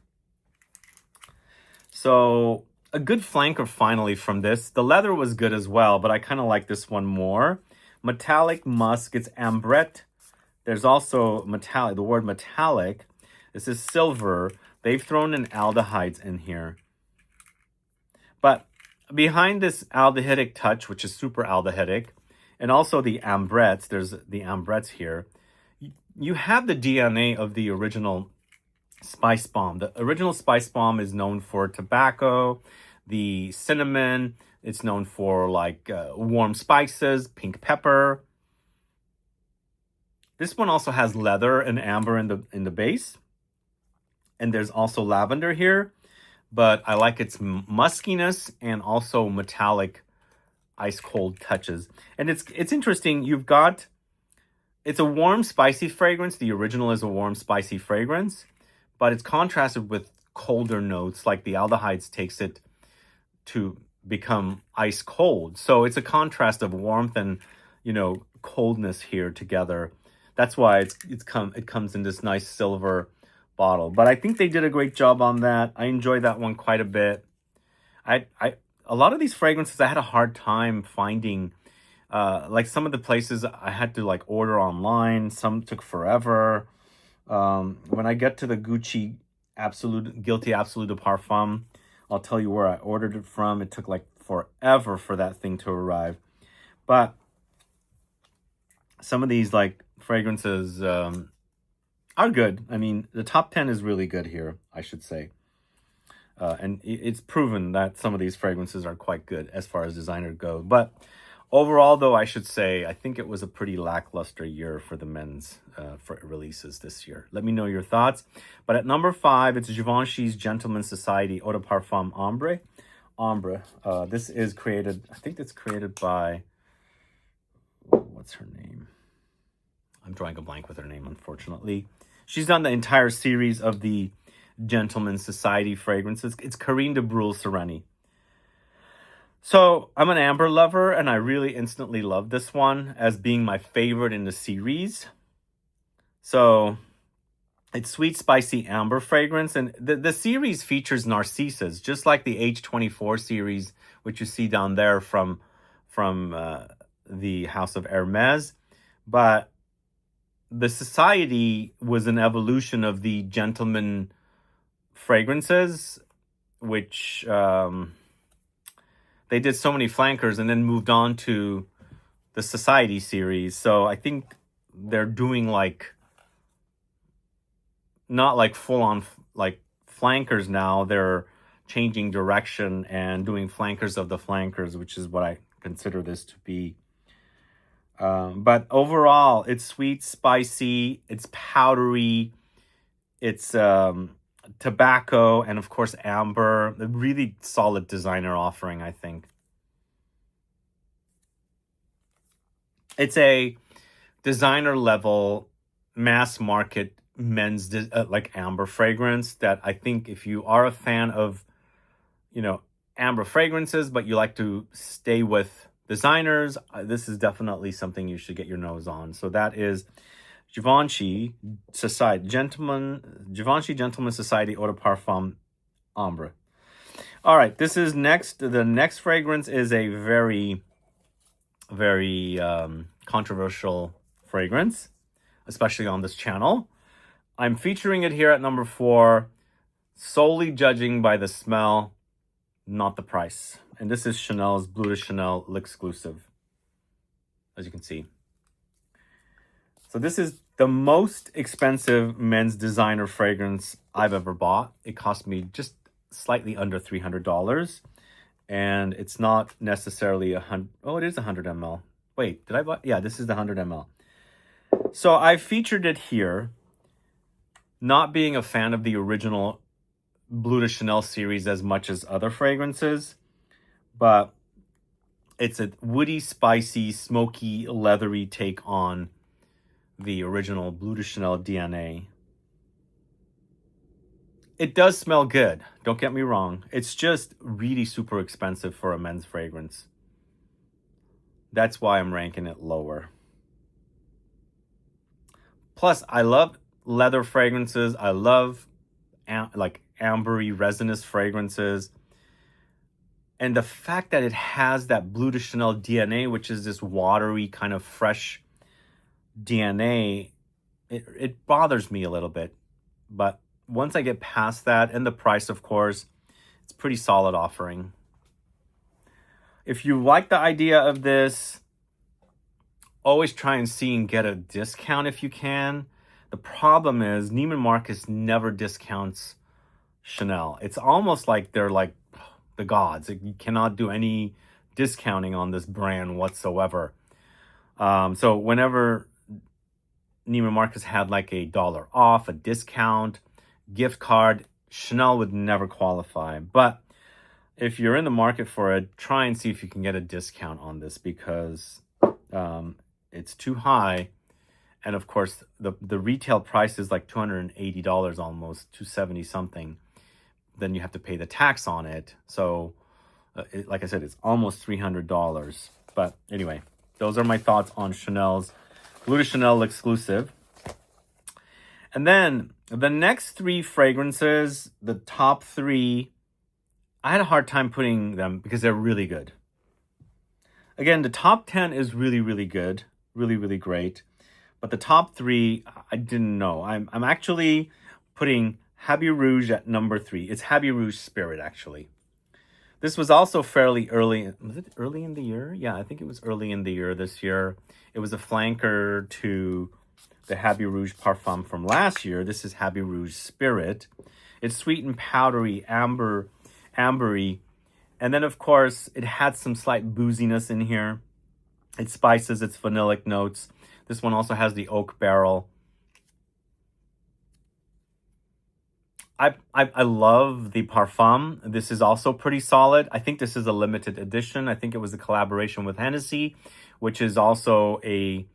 So a good flanker finally from this. The leather was good as well, but I kind of like this one more. Metallic Musk, it's ambrette. There's also metallic, the word metallic. This is silver. They've thrown in aldehydes in here. But behind this aldehydic touch, which is super aldehydic, and also the ambrettes, there's the ambrettes here, you have the DNA of the original Spice Bomb. The original Spice Bomb is known for tobacco, the cinnamon. It's known for like warm spices, pink pepper. This one also has leather and amber in the base. And there's also lavender here. But I like its muskiness and also metallic ice cold touches. And it's interesting. It's a warm spicy fragrance. The original is a warm spicy fragrance, but it's contrasted with colder notes, like the aldehydes takes it to become ice cold. So it's a contrast of warmth and, coldness here together. That's why it comes in this nice silver bottle. But I think they did a great job on that. I enjoy that one quite a bit. A lot of these fragrances I had a hard time finding. Like some of the places I had to like order online. Some took forever. When I get to the Gucci Guilty Absolute de Parfum, I'll tell you where I ordered it from. It took like forever for that thing to arrive. But some of these like fragrances are good. I mean, the top 10 is really good here, I should say. And it's proven that some of these fragrances are quite good as far as designer go. But overall, though, I should say, I think it was a pretty lackluster year for the men's for releases this year. Let me know your thoughts. But at number 5, it's Givenchy's Gentleman's Society Eau de Parfum Ombre. This is created, I think it's created by, what's her name? I'm drawing a blank with her name, unfortunately. She's done the entire series of the Gentleman's Society fragrances. It's Karine de Brule Sereni. So I'm an amber lover, and I really instantly love this one as being my favorite in the series. So it's sweet, spicy amber fragrance, and the series features narcissus, just like the H24 series, which you see down there from the House of Hermes. But the society was an evolution of the gentleman fragrances, which they did so many flankers and then moved on to the society series. So I think they're doing like not like full on like flankers now. They're changing direction and doing flankers of the flankers, which is what I consider this to be. But overall, it's sweet, spicy, it's powdery, it's tobacco, and of course amber. A really solid designer offering, I think. It's a designer level, mass market men's like amber fragrance that I think if you are a fan of, amber fragrances, but you like to stay with designers, this is definitely something you should get your nose on. So that is Givenchy Gentleman Society Eau de Parfum Ambre. All right, this is next. The next fragrance is a very, very controversial fragrance, especially on this channel. I'm featuring it here at number 4, solely judging by the smell, not the price. And this is Chanel's Bleu de Chanel L'Exclusive, as you can see. So this is the most expensive men's designer fragrance I've ever bought. It cost me just slightly under $300. And it's not necessarily it is 100 ml. Wait, did I buy? Yeah, this is the 100 ml. So I featured it here, not being a fan of the original Bleu de Chanel series as much as other fragrances, but it's a woody, spicy, smoky, leathery take on the original Bleu de Chanel DNA. It does smell good, don't get me wrong. It's just really super expensive for a men's fragrance. That's why I'm ranking it lower. Plus, I love leather fragrances. I love like ambery, resinous fragrances. And the fact that it has that Bleu de Chanel DNA, which is this watery kind of fresh DNA, it bothers me a little bit. But once I get past that, and the price, of course, it's pretty solid offering. If you like the idea of this, always try and see and get a discount if you can. The problem is Neiman Marcus never discounts Chanel. It's almost like they're like the gods. You cannot do any discounting on this brand whatsoever. So whenever Neiman Marcus had like $1 off, a discount, gift card, Chanel would never qualify. But if you're in the market for it, try and see if you can get a discount on this, because it's too high. And of course, the retail price is like $280 almost, $270 something. Then you have to pay the tax on it. So, like I said, it's almost $300. But anyway, those are my thoughts on Chanel's Bleu de Chanel Exclusive. And then the next 3 fragrances, the top 3, I had a hard time putting them because they're really good. Again, the top 10 is really, really good. Really, really great. But the top 3, I didn't know. I'm actually putting Habit Rouge at number 3. It's Habit Rouge Spirit, actually. This was also fairly early. Was it early in the year? Yeah, I think it was early in the year this year. It was a flanker to the Habit Rouge Parfum from last year. This is Habit Rouge Spirit. It's sweet and powdery, ambery. And then, of course, it had some slight booziness in here. It spices, its vanillic notes. This one also has the oak barrel. I love the Parfum. This is also pretty solid. I think this is a limited edition. I think it was a collaboration with Hennessy, which is also a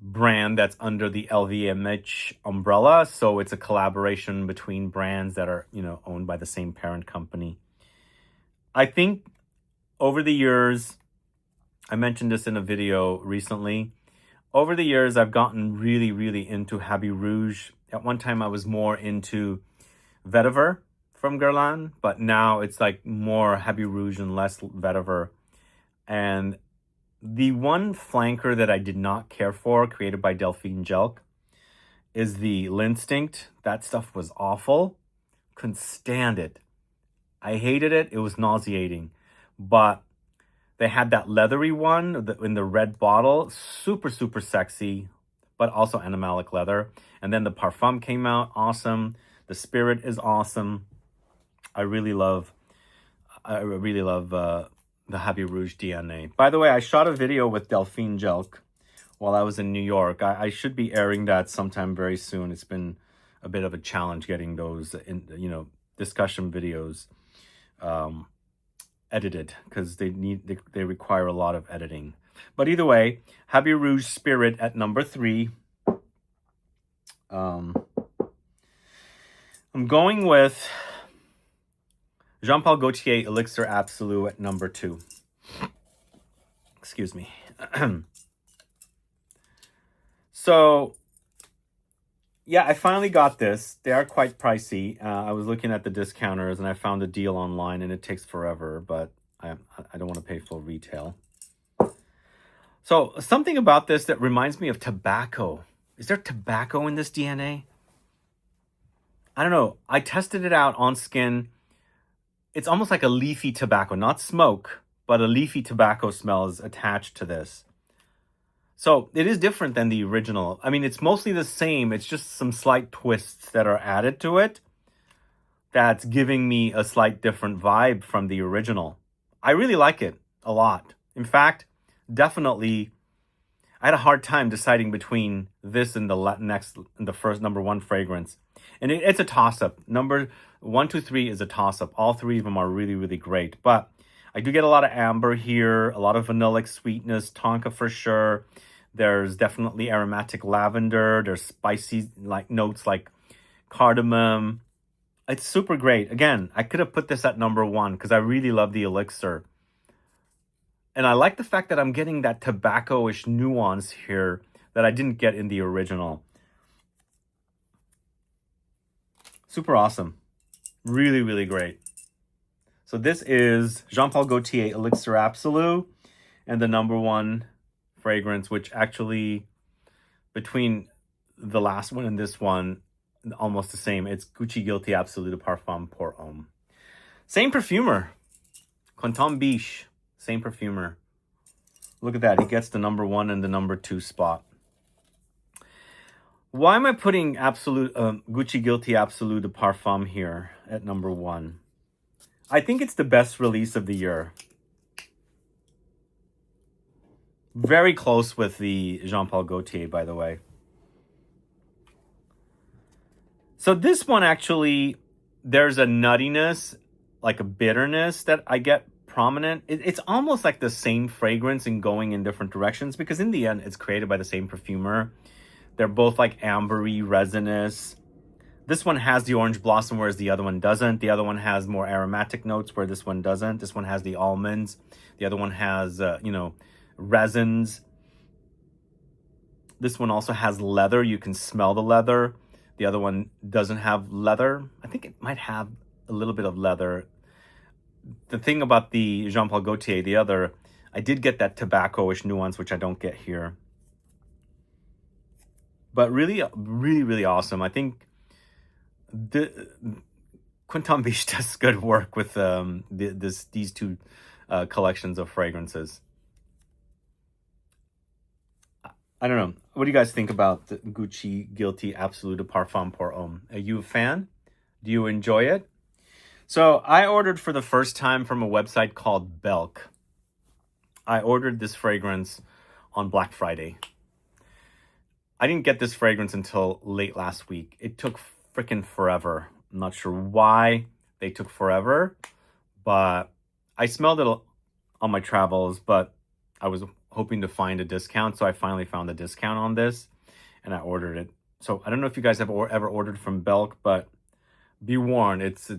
brand that's under the LVMH umbrella. So it's a collaboration between brands that are, owned by the same parent company. I think over the years, I mentioned this in a video recently. Over the years, I've gotten really, really into Habit Rouge. At one time, I was more into Vetiver from Guerlain, but now it's like more Habit Rouge and less Vetiver. And the one flanker that I did not care for, created by Delphine Jelk, is the L'Instinct. That stuff was awful. Couldn't stand it. I hated it. It was nauseating. But they had that leathery one in the red bottle. Super, super sexy, but also animalic leather. And then the Parfum came out. Awesome. The Spirit is awesome. I really love the Habit Rouge DNA. By the way, I shot a video with Delphine Jelk while I was in New York. I should be airing that sometime very soon. It's been a bit of a challenge getting those, discussion videos edited, because they require a lot of editing. But either way, Habit Rouge Spirit at number 3. I'm going with Jean-Paul Gaultier Elixir Absolu at number 2. Excuse me. So, yeah, I finally got this. They are quite pricey. I was looking at the discounters and I found a deal online, and it takes forever, but I don't want to pay full retail. So, something about this that reminds me of tobacco. Is there tobacco in this DNA? I don't know. I tested it out on skin. It's almost like a leafy tobacco, not smoke, but a leafy tobacco smell is attached to this. So it is different than the original. I mean, it's mostly the same. It's just some slight twists that are added to it that's giving me a slight different vibe from the original. I really like it a lot. In fact, definitely, I had a hard time deciding between this and the first number 1 fragrance. And it's a toss-up. Number 1, 2, 3 is a toss-up. All 3 of them are really, really great. But I do get a lot of amber here, a lot of vanillic sweetness, tonka for sure. There's definitely aromatic lavender. There's spicy notes like cardamom. It's super great. Again, I could have put this at number 1 because I really love the Elixir. And I like the fact that I'm getting that tobacco-ish nuance here that I didn't get in the original. Super awesome. Really, really great. So this is Jean-Paul Gaultier Elixir Absolu, and the number 1 fragrance, which actually, between the last one and this one, almost the same. It's Gucci Guilty Absolu de Parfum pour Homme. Same perfumer. Quentin Biche. Same perfumer. Look at that. He gets the number 1 and the number 2 spot. Why am I putting Gucci Guilty Absolu de Parfum here at number 1? I think it's the best release of the year. Very close with the Jean-Paul Gaultier, by the way. So this one actually, there's a nuttiness, like a bitterness that I get prominent. It's almost like the same fragrance and going in different directions, because in the end, it's created by the same perfumer. They're both like ambery, resinous. This one has the orange blossom, whereas the other one doesn't. The other one has more aromatic notes, where this one doesn't. This one has the almonds. The other one has, resins. This one also has leather. You can smell the leather. The other one doesn't have leather. I think it might have a little bit of leather. The thing about the Jean-Paul Gaultier, the other, I did get that tobacco-ish nuance, which I don't get here. But really, really, really awesome. I think Quentin Biche does good work with these 2 collections of fragrances. I don't know. What do you guys think about the Gucci Guilty Absolu de Parfum pour Homme? Are you a fan? Do you enjoy it? So I ordered for the first time from a website called Belk. I ordered this fragrance on Black Friday. I didn't get this fragrance until late last week. It took freaking forever. I'm not sure why they took forever, but I smelled it on my travels, but I was hoping to find a discount, so I finally found a discount on this, and I ordered it. So I don't know if you guys have ever ordered from Belk, but be warned, it's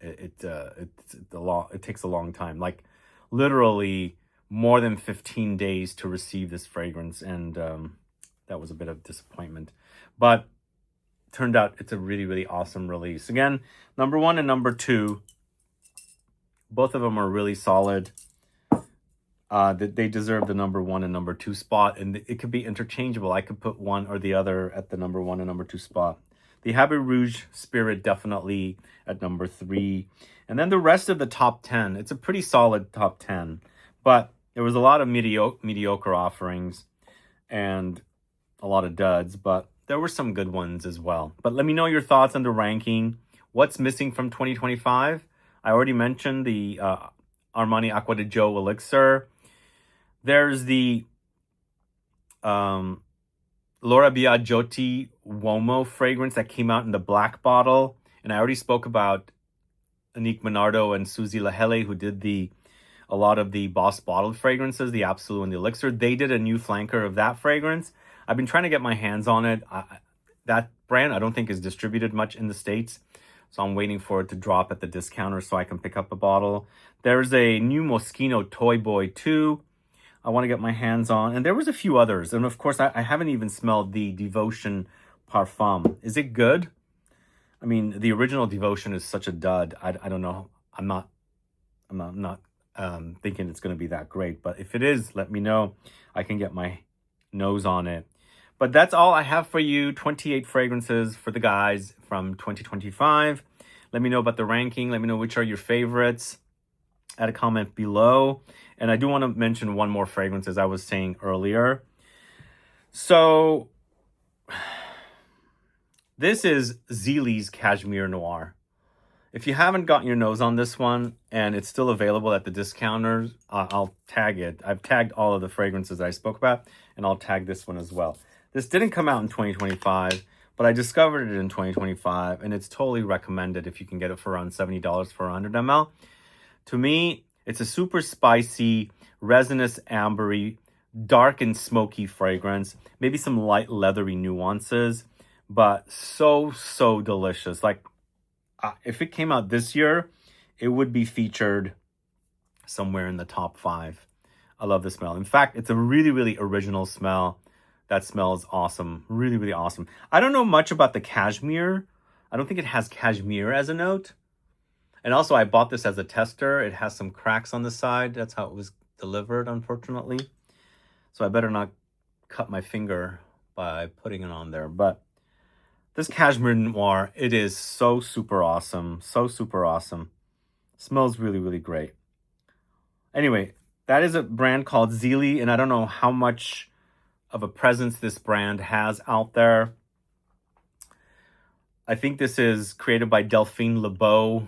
it takes a long time, like literally more than 15 days to receive this fragrance, and that was a bit of disappointment, but turned out it's a really, really awesome release. Again, number 1 and number 2, both of them are really solid. They deserve the number 1 and number 2 spot, and it could be interchangeable. I could put one or the other at the number 1 and number 2 spot. The Habit Rouge Spirit definitely at number 3. And then the rest of the top 10, it's a pretty solid top 10. But there was a lot of mediocre offerings and a lot of duds, but there were some good ones as well. But let me know your thoughts on the ranking. What's missing from 2025? I already mentioned the Armani Acqua di Gio Elixir. There's the Laura Biagiotti Uomo fragrance that came out in the black bottle. And I already spoke about Anique Minardo and Suzy Lahele, who did a lot of the Boss bottled fragrances, the Absolute and the Elixir. They did a new flanker of that fragrance. I've been trying to get my hands on it. That brand, I don't think, is distributed much in the States. So I'm waiting for it to drop at the discounter so I can pick up a bottle. There's a new Moschino Toy Boy 2 I want to get my hands on. And there was a few others. And of course, I haven't even smelled the Devotion Parfum. Is it good? I mean, the original Devotion is such a dud. I don't know. I'm not thinking it's going to be that great. But if it is, let me know. I can get my nose on it. But that's all I have for you. 28 fragrances for the guys from 2025. Let me know about the ranking. Let me know which are your favorites. Add a comment below. And I do want to mention one more fragrance, as I was saying earlier. So this is Zeely's Cashmere Noir. If you haven't gotten your nose on this one and it's still available at the discounters, I'll tag it. I've tagged all of the fragrances I spoke about, and I'll tag this one as well. This didn't come out in 2025, but I discovered it in 2025, and it's totally recommended if you can get it for around $70 for 100 ml. To me, it's a super spicy, resinous, ambery, dark and smoky fragrance. Maybe some light leathery nuances, but so delicious. Like, if it came out this year, it would be featured somewhere in the top 5. I love the smell. In fact, it's a really, really original smell. That smells awesome. Really, really awesome. I don't know much about the cashmere. I don't think it has cashmere as a note. And also, I bought this as a tester. It has some cracks on the side. That's how it was delivered, unfortunately. So I better not cut my finger by putting it on there. But this Cashmere Noir, it is so super awesome. So super awesome. Smells really, really great. Anyway, that is a brand called Zeely, and I don't know how much of a presence this brand has out there. I think this is created by Delphine Lebeau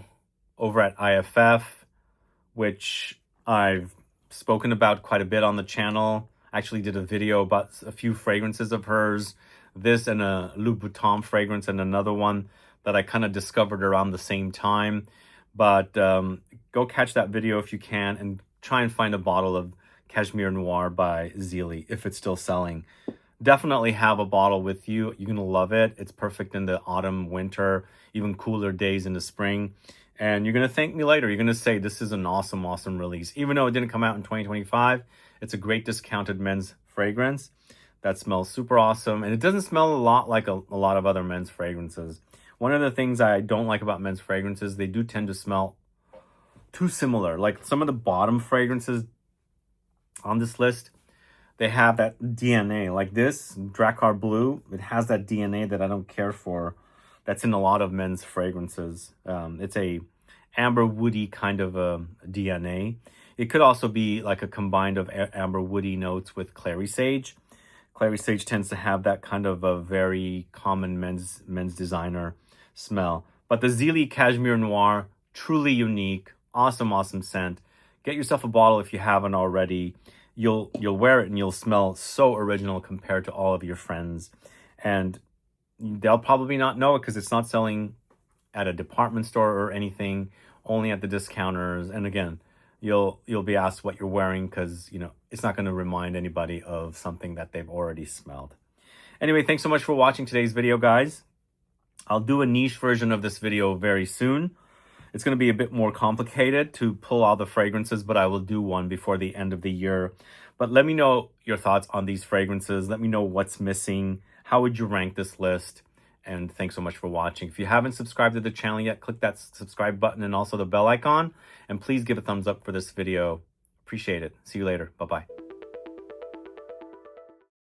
over at IFF, which I've spoken about quite a bit on the channel. I actually did a video about a few fragrances of hers. This and a Louboutin fragrance and another one that I kind of discovered around the same time. But go catch that video if you can and try and find a bottle of Cashmere Noir by Zeely if it's still selling. Definitely have a bottle with you. You're going to love it. It's perfect in the autumn, winter, even cooler days in the spring. And you're going to thank me later. You're going to say, this is an awesome, awesome release. Even though it didn't come out in 2025, it's a great discounted men's fragrance that smells super awesome. And it doesn't smell a lot like a lot of other men's fragrances. One of the things I don't like about men's fragrances, they do tend to smell too similar. Like some of the bottom fragrances on this list, they have that DNA. Like this, Drakkar Blue, it has that DNA that I don't care for. That's in a lot of men's fragrances. It's a amber woody kind of a DNA. It could also be like a combined of amber woody notes with clary sage. Clary sage tends to have that kind of a very common men's designer smell. But the Zeely Cashmere Noir, truly unique, awesome scent. Get yourself a bottle if you haven't already. You'll wear it and you'll smell so original compared to all of your friends. And they'll probably not know it because it's not selling at a department store or anything, only at the discounters. And again, you'll be asked what you're wearing because, you know, it's not going to remind anybody of something that they've already smelled. Anyway, thanks so much for watching today's video, guys. I'll do a niche version of this video very soon. It's going to be a bit more complicated to pull all the fragrances, but I will do one before the end of the year. But let me know your thoughts on these fragrances. Let me know what's missing. How would you rank this list? And thanks so much for watching. If you haven't subscribed to the channel yet, click that subscribe button and also the bell icon. And please give a thumbs up for this video. Appreciate it. See you later. Bye-bye.